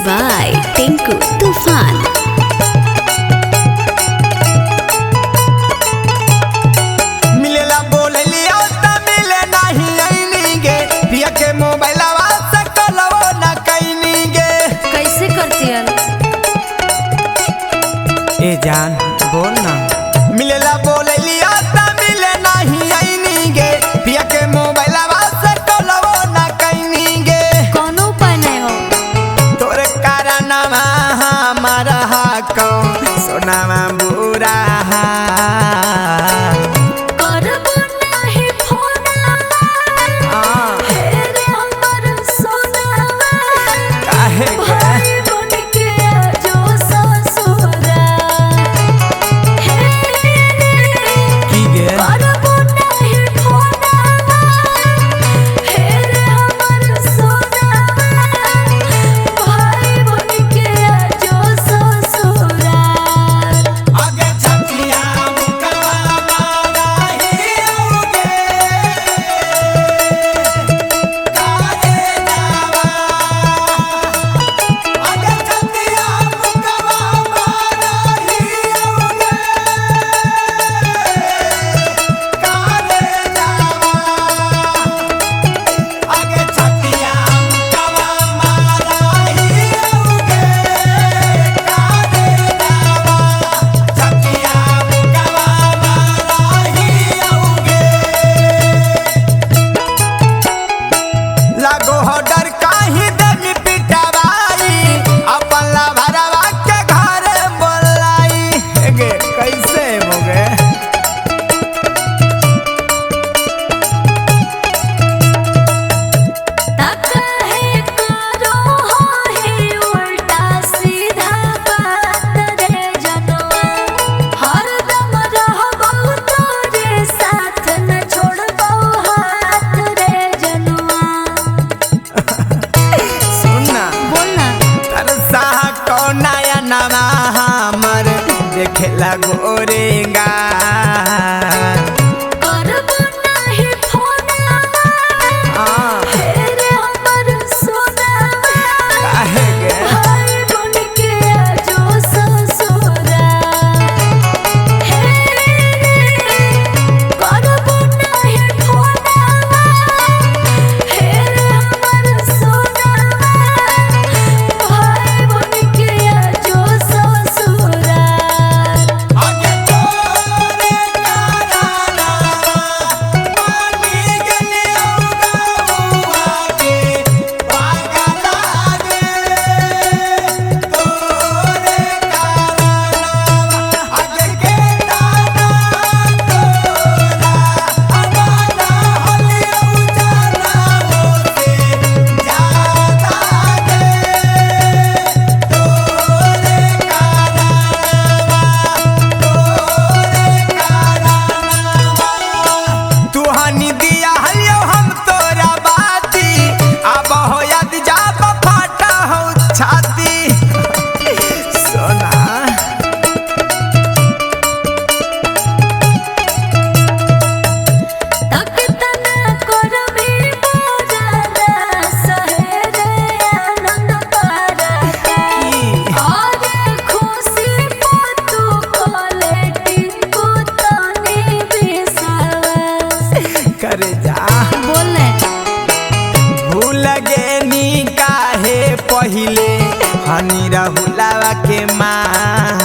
by Tinku Tufan. मिलेला बोलियो त मिले नहीं आईनी गे पिया के मोबाइलवा से कलवो न कईनी गे। कैसे करती है? ए जान बोल ना। मिलेला बोलियो त मिले नहीं आईनी गे पिया के मोबाइलवा से कलवो न कईनी गे। कोनो उपाय नहीं हो? तोरे कारण हमारा को सोनामा बुरा खेला गोरेगा पहिले हनी राहुलावा के माँ